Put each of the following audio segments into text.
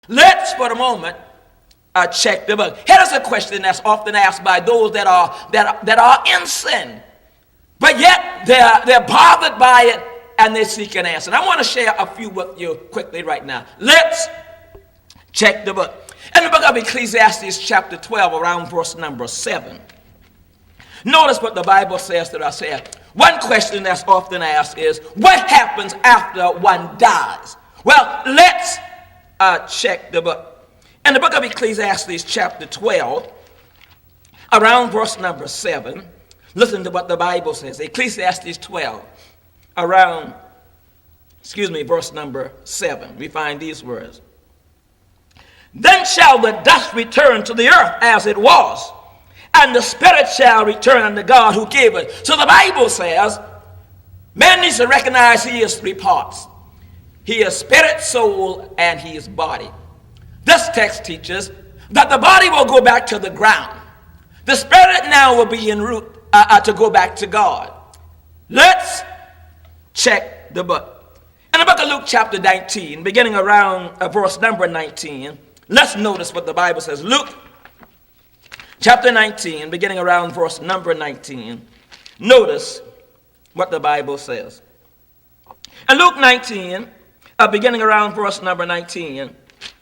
Let's, for the moment, check the book. Here's a question that's often asked by those that are in sin, but yet they're bothered by it and they seek an answer. And I want to share a few with you quickly right now. Let's check the book. In the book of Ecclesiastes, chapter 12, around verse number 7. Notice what the Bible says that I said. One question that's often asked is, what happens after one dies? Well, let's check the book. In the book of Ecclesiastes, chapter 12, around verse number 7, listen to what the Bible says. Ecclesiastes 12, verse number 7. We find these words. Then shall the dust return to the earth as it was, and the spirit shall return unto God who gave it. So the Bible says, man needs to recognize he is three parts. He is spirit, soul, and he is body. This text teaches that the body will go back to the ground. The spirit now will be en route to go back to God. Let's check the book. In the book of Luke chapter 19, beginning around verse number 19, let's notice what the Bible says. Luke chapter 19, beginning around verse number 19. Notice what the Bible says. In Luke 19, beginning around verse number 19,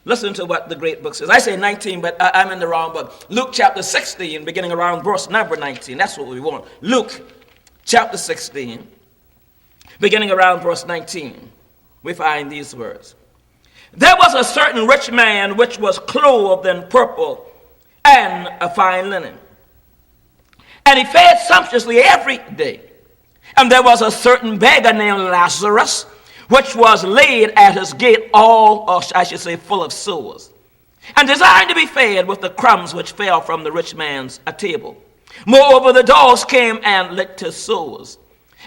listen to what the great book says. I say 19, but I'm in the wrong book. Luke chapter 16, beginning around verse number 19. That's what we want. Luke chapter 16, beginning around verse 19. We find these words. There was a certain rich man which was clothed in purple and a fine linen, and he fed sumptuously every day. And there was a certain beggar named Lazarus, which was laid at his gate, full of sores, and desired to be fed with the crumbs which fell from the rich man's table. Moreover, the dogs came and licked his sores.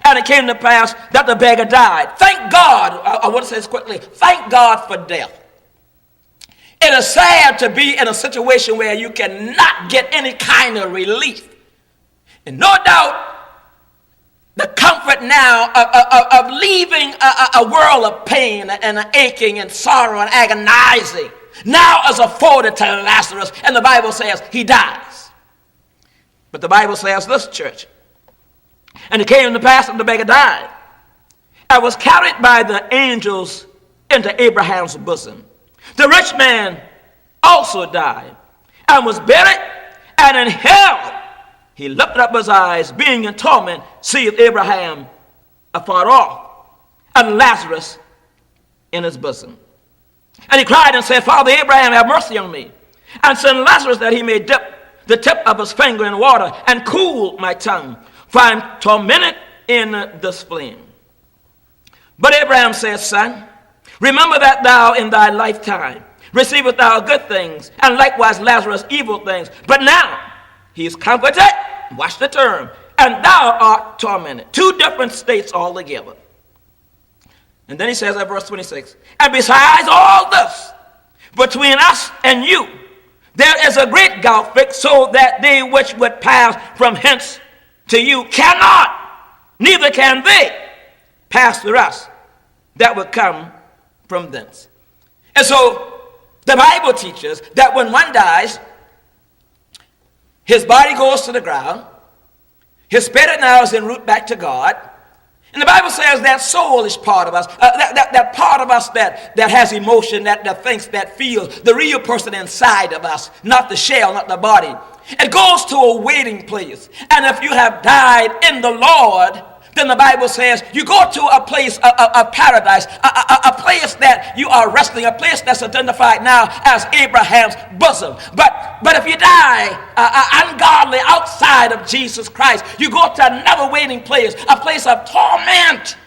And it came to pass that the beggar died. Thank God, I want to say this quickly, thank God for death. It is sad to be in a situation where you cannot get any kind of relief. And no doubt, the comfort now of leaving a world of pain and aching and sorrow and agonizing now is afforded to Lazarus, and the Bible says he dies. But the Bible says this, church, and it came to pass that the beggar died and was carried by the angels into Abraham's bosom. The rich man also died and was buried, and in hell he lifted up his eyes, being in torment, seeth Abraham afar off, and Lazarus in his bosom. And he cried and said, Father Abraham, have mercy on me, and send Lazarus that he may dip the tip of his finger in water and cool my tongue, for I am tormented in this flame. But Abraham said, Son, remember that thou in thy lifetime receivest thou good things, and likewise Lazarus evil things. But now he is comforted, watch the term, and thou art tormented. Two different states altogether. And then he says at verse 26, and besides all this, between us and you, there is a great gulf fixed, so that they which would pass from hence to you cannot, neither can they pass through us that would come from thence. And so the Bible teaches that when one dies, his body goes to the ground, his spirit now is en route back to God. And the Bible says that soulish part of us, that part of us that has emotion, that thinks, that feels, the real person inside of us, not the shell, not the body. It goes to a waiting place. And if you have died in the Lord, then the Bible says you go to a place of paradise, a place that you are resting, a place that's identified now as Abraham's bosom. But if you die ungodly outside of Jesus Christ, you go to another waiting place, a place of torment.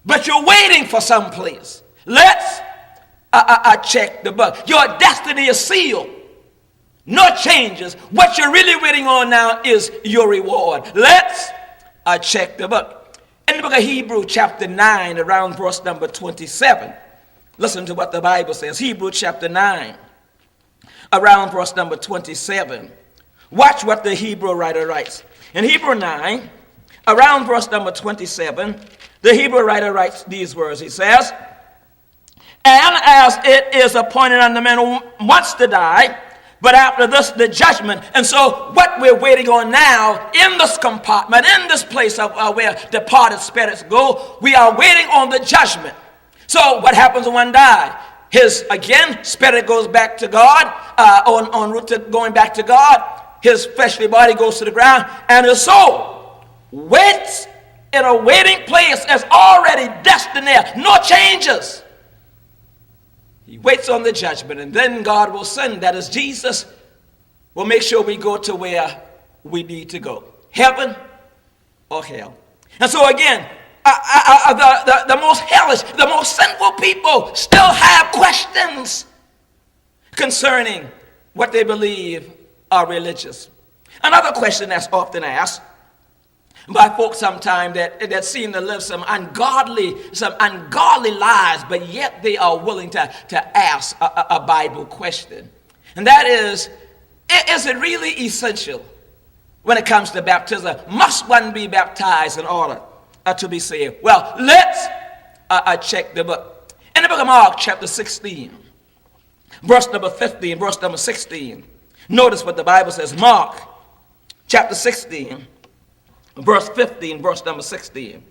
But you're waiting for some place. Let's check the book. Your destiny is sealed. No changes. What you're really waiting on now is your reward. Let's check the book. In the book of Hebrews chapter 9, around verse number 27, listen to what the Bible says. Hebrews chapter 9, around verse number 27. Watch what the Hebrew writer writes. In Hebrew 9, around verse number 27, the Hebrew writer writes these words. He says, And as it is appointed unto man once to die, but after this, the judgment. And so what we're waiting on now in this compartment, in this place of where departed spirits go, we are waiting on the judgment. So what happens when one dies? His, again, spirit goes back to God, en route to going back to God. His fleshly body goes to the ground, and his soul waits in a waiting place as already destined there. No changes. He waits on the judgment, and then God will send, that is Jesus, will make sure we go to where we need to go. Heaven or hell. And so again, the most hellish, the most sinful people still have questions concerning what they believe are religious. Another question that's often asked by folks sometimes that seem to live some ungodly lives, but yet they are willing to ask a Bible question. And that is it really essential when it comes to baptism? Must one be baptized in order to be saved? Well, let's check the book. In the book of Mark, chapter 16, verse number 15, verse number 16. Notice what the Bible says. Mark, chapter 16, verse 15, verse number 16.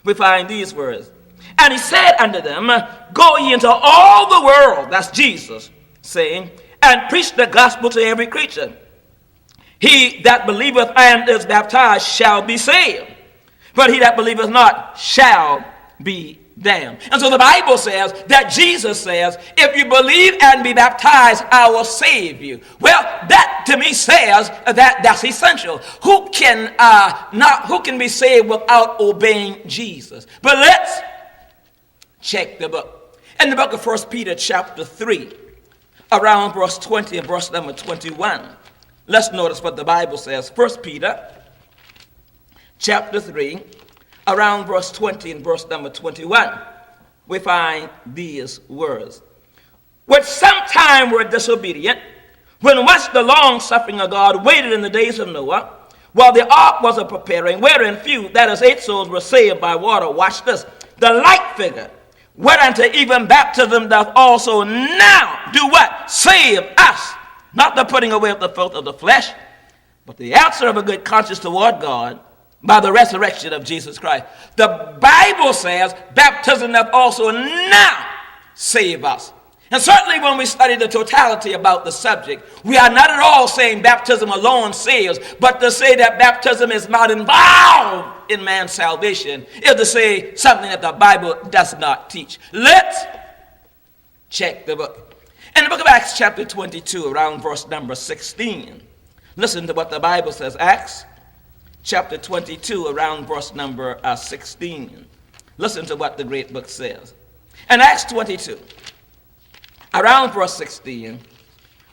We find these words. And he said unto them, go ye into all the world, that's Jesus saying, and preach the gospel to every creature. He that believeth and is baptized shall be saved, but he that believeth not shall be damned. And so the Bible says that Jesus says, if you believe and be baptized, I will save you. Well, that to me says that's essential. Who can be saved without obeying Jesus? But let's check the book. In the book of 1 Peter chapter 3, around verse 20 and verse number 21, let's notice what the Bible says. 1 Peter chapter 3, around verse 20 and verse number 21, we find these words. Which sometime were disobedient, when once the long suffering of God waited in the days of Noah, while the ark was a preparing, wherein few, that is 8 souls, were saved by water. Watch this. The like figure, whereunto even baptism doth also now do what? Save us. Not the putting away of the filth of the flesh, but the answer of a good conscience toward God, by the resurrection of Jesus Christ. The Bible says baptism doth also now save us. And certainly when we study the totality about the subject, we are not at all saying baptism alone saves, but to say that baptism is not involved in man's salvation is to say something that the Bible does not teach. Let's check the book. In the book of Acts chapter 22, around verse number 16, listen to what the Bible says. Acts chapter 22, around verse number 16. Listen to what the great book says. In Acts 22, around verse 16,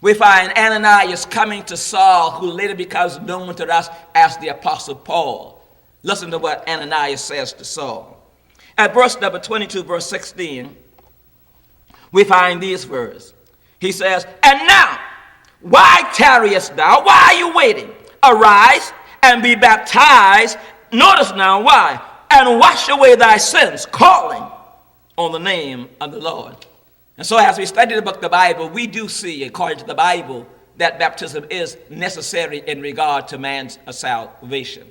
we find Ananias coming to Saul, who later becomes known to us as the Apostle Paul. Listen to what Ananias says to Saul. At verse number 22, verse 16, we find these words. He says, and now, why tarriest thou? Why are you waiting? Arise and be baptized. Notice now why. And wash away thy sins, calling on the name of the Lord. And so as we study the book of the Bible, we do see, according to the Bible, that baptism is necessary in regard to man's salvation.